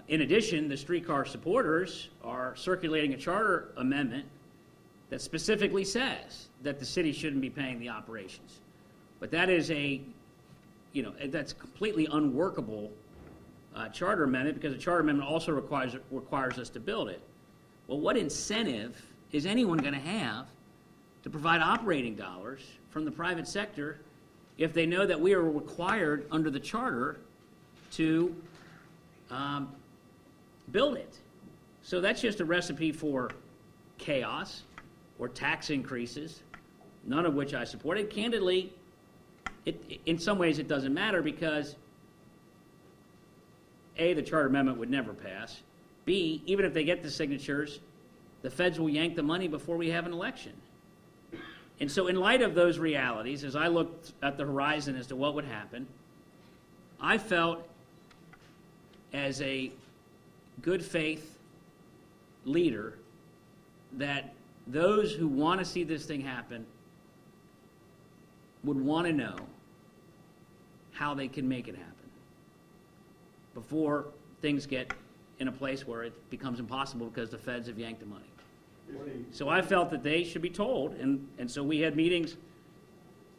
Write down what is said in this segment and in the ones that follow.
In addition, the streetcar supporters are circulating a charter amendment that specifically says that the city shouldn't be paying the operations. But that is that's completely unworkable charter amendment, because a charter amendment also requires us to build it. Well, what incentive is anyone going to have to provide operating dollars from the private sector if they know that we are required under the charter to build it? So that's just a recipe for chaos or tax increases, none of which I support. And candidly, in some ways it doesn't matter, because A, the charter amendment would never pass. B, even if they get the signatures, the feds will yank the money before we have an election. And so in light of those realities, as I looked at the horizon as to what would happen, I felt as a good faith leader that those who want to see this thing happen would want to know how they can make it happen before things get in a place where it becomes impossible because the feds have yanked the money. So I felt that they should be told, and so we had meetings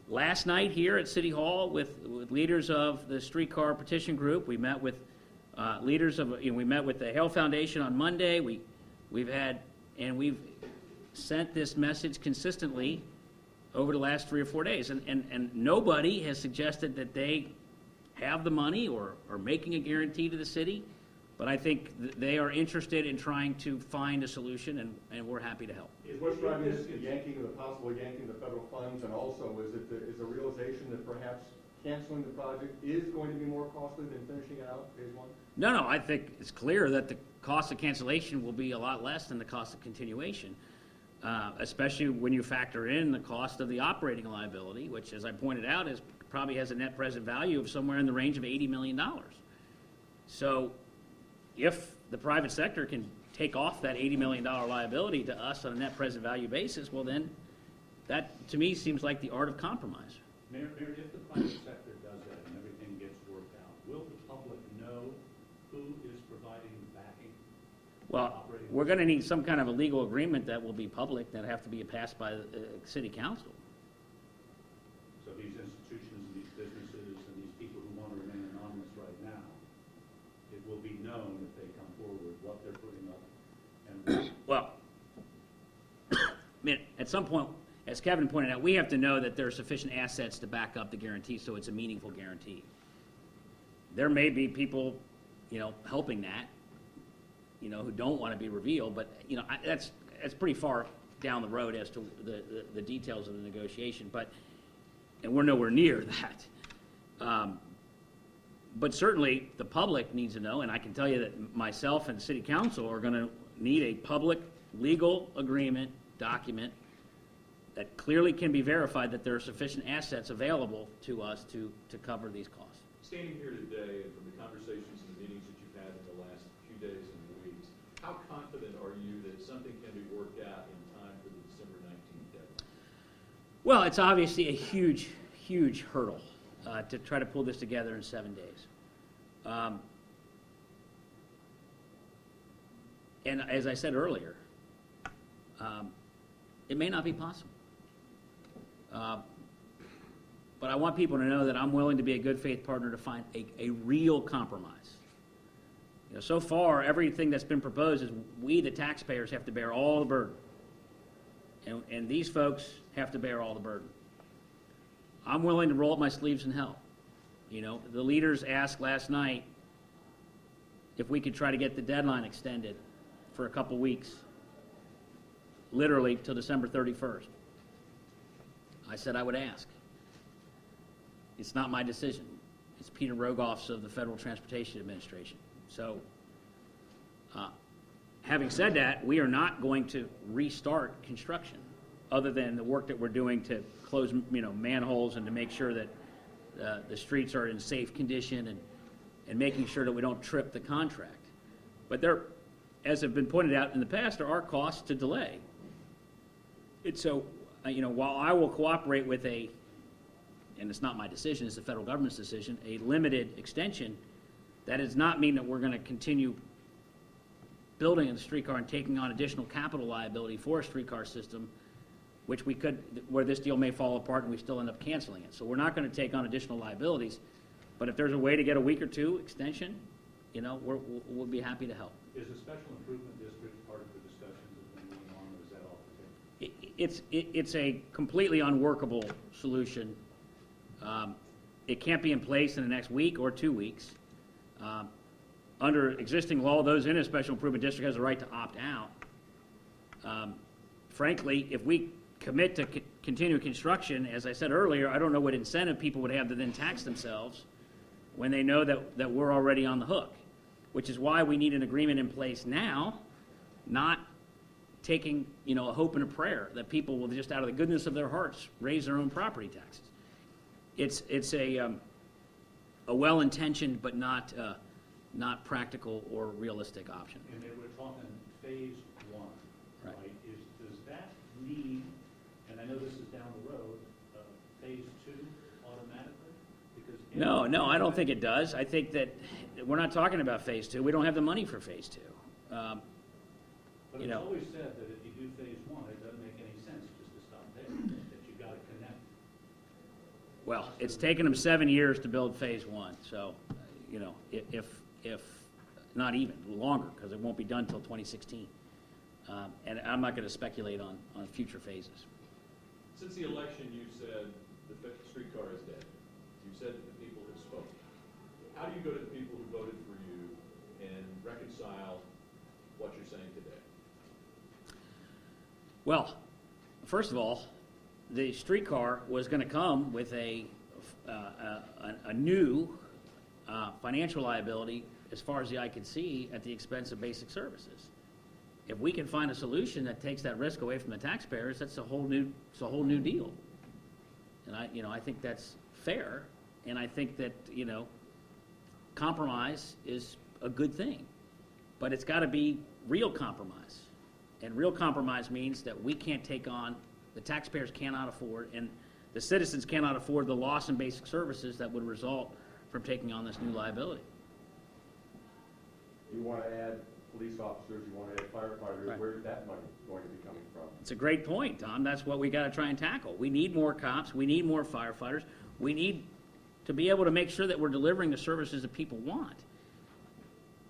last night here at City Hall with leaders of the streetcar petition group. We met with we met with the Hale Foundation on Monday. We've sent this message consistently over the last 3 or 4 days, and nobody has suggested that they have the money or are making a guarantee to the city. But I think they are interested in trying to find a solution, and we're happy to help. Is what's driving this the possible yanking of the federal funds, and also is the realization that perhaps canceling the project is going to be more costly than finishing it out, phase one? No, I think it's clear that the cost of cancellation will be a lot less than the cost of continuation, especially when you factor in the cost of the operating liability, which, as I pointed out, probably has a net present value of somewhere in the range of $80 million. So if the private sector can take off that $80 million liability to us on a net present value basis, well then, that to me seems like the art of compromise. Mayor, if the private sector does that and everything gets worked out, will the public know who is providing backing? Well, we're going to need some kind of a legal agreement that will be public, that have to be passed by the city council. So these institutions and these businesses and these people who want to remain anonymous right now, it will be known if they come forward what they're putting up and Well, I mean, at some point, as Kevin pointed out, we have to know that there are sufficient assets to back up the guarantee so it's a meaningful guarantee. There may be people, helping that, who don't want to be revealed, but, that's pretty far down the road as to the details of the negotiation, and we're nowhere near that. But certainly the public needs to know, and I can tell you that myself and City Council are going to need a public legal agreement document that clearly can be verified that there are sufficient assets available to us to cover these costs. Standing here today, and from the conversations and the meetings that you've had in the last few days and weeks, how confident are you that something can be worked out in time for the December 19th deadline? Well, it's obviously a huge, huge hurdle to try to pull this together in 7 days. And as I said earlier, it may not be possible. But I want people to know that I'm willing to be a good faith partner to find a real compromise. So far, everything that's been proposed is we, the taxpayers, have to bear all the burden. And these folks have to bear all the burden. I'm willing to roll up my sleeves and help. The leaders asked last night if we could try to get the deadline extended for a couple weeks, literally till December 31st. I said I would ask. It's not my decision. It's Peter Rogoff's of the Federal Transportation Administration. So, having said that, we are not going to restart construction other than the work that we're doing to close, manholes and to make sure that the streets are in safe condition and making sure that we don't trip the contract. But there, as have been pointed out in the past, there are costs to delay. And so, while I will cooperate with and it's not my decision, it's the federal government's decision, a limited extension, that does not mean that we're going to continue building a streetcar and taking on additional capital liability for a streetcar system, which we could, where this deal may fall apart and we still end up canceling it. So we're not going to take on additional liabilities, but if there's a way to get a week or two extension, you know, we'll be happy to help. Is the special improvement district part of the discussions that have been going on, or is that off the table? It's a completely unworkable solution. It can't be in place in the next week or 2 weeks. Under existing law, those in a special improvement district has a right to opt out. Frankly, if we commit to continue construction, as I said earlier, I don't know what incentive people would have to then tax themselves when they know that we're already on the hook, which is why we need an agreement in place now, not taking, you know, a hope and a prayer that people will just out of the goodness of their hearts raise their own property taxes. It's a well-intentioned but not practical or realistic option. And then we're talking phase one, Right. right? Does that need, and I know this is down the road, phase two automatically? Because No, I don't think it does. I think that we're not talking about phase two. We don't have the money for phase two. But you it's know. always said that if you do phase one, it doesn't make any sense just to stop there, that you gotta connect. Well, it's taken them 7 years to build phase one, so, you know, if not even longer, because it won't be done until 2016. And I'm not going to speculate on future phases. Since the election, you've said the streetcar is dead. You've said that the people have spoken. How do you go to the people who voted for you and reconcile what you're saying today? Well, first of all, the streetcar was going to come with a new financial liability as far as the eye could see at the expense of basic services. If we can find a solution that takes that risk away from the taxpayers, that's a whole new deal. And I think that's fair, and I think that, you know, compromise is a good thing, but it's got to be real compromise. And real compromise means that we can't take on, the taxpayers cannot afford, and the citizens cannot afford the loss in basic services that would result from taking on this new liability. You want to add police officers, you want to add firefighters, Right. where's that money going to be coming from? It's a great point, Tom. That's what we got to try and tackle. We need more cops. We need more firefighters. We need to be able to make sure that we're delivering the services that people want.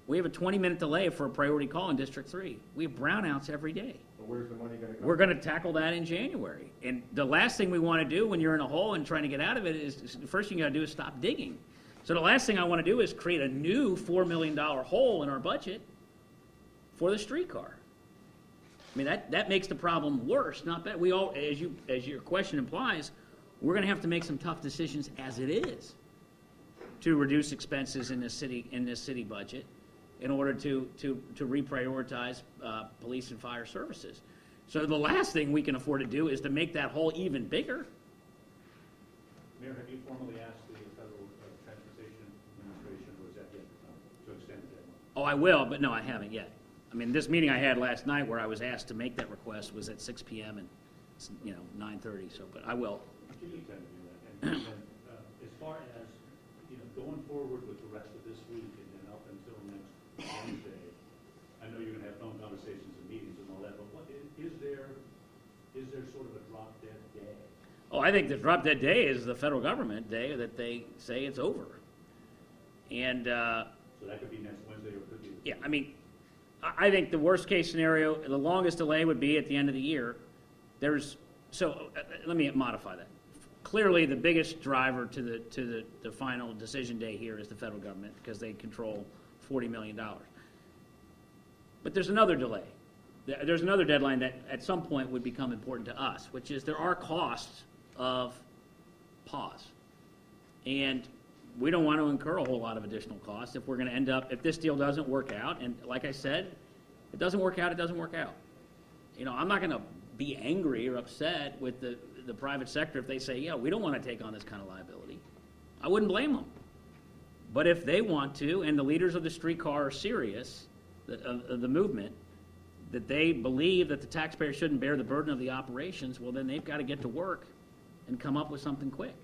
We have a 20-minute delay for a priority call in District 3. We have brownouts every day. So where's the money going to come? We're going to tackle that in January. And the last thing we want to do when you're in a hole and trying to get out of it is, the first thing you got to do is stop digging. So the last thing I want to do is create a new $4 million hole in our budget for the streetcar. I mean, that makes the problem worse, not better. We all, as your question implies, we're going to have to make some tough decisions as it is to reduce expenses in this city budget in order to reprioritize police and fire services. So the last thing we can afford to do is to make that hole even bigger. Mayor, have you formally asked the Federal Transportation Administration, or is that yet to extend the deadline? Oh, I will, but no, I haven't yet. I mean, this meeting I had last night where I was asked to make that request was at 6 p.m. and it's, 9:30. So, but I will. You need time to do that. And as far as, going forward with the rest of this week and then up until next Wednesday, I know you're going to have phone conversations and meetings and all that, but what is there sort of a drop dead day? Oh, I think the drop dead day is the federal government day that they say it's over. And So that could be next Wednesday or it could be. yeah, I mean, I think the worst case scenario, the longest delay would be at the end of the year. Let me modify that. Clearly, the biggest driver to the final decision day here is the federal government because they control $40 million. But there's another delay. There's another deadline that at some point would become important to us, which is there are costs of pause. And we don't want to incur a whole lot of additional costs if we're going to end up, if this deal doesn't work out, and like I said, if it doesn't work out, it doesn't work out. I'm not going to be angry or upset with the private sector if they say, yeah, we don't want to take on this kind of liability. I wouldn't blame them. But if they want to, and the leaders of the streetcar are serious, the movement, that they believe that the taxpayer shouldn't bear the burden of the operations, well, then they've got to get to work and come up with something quick.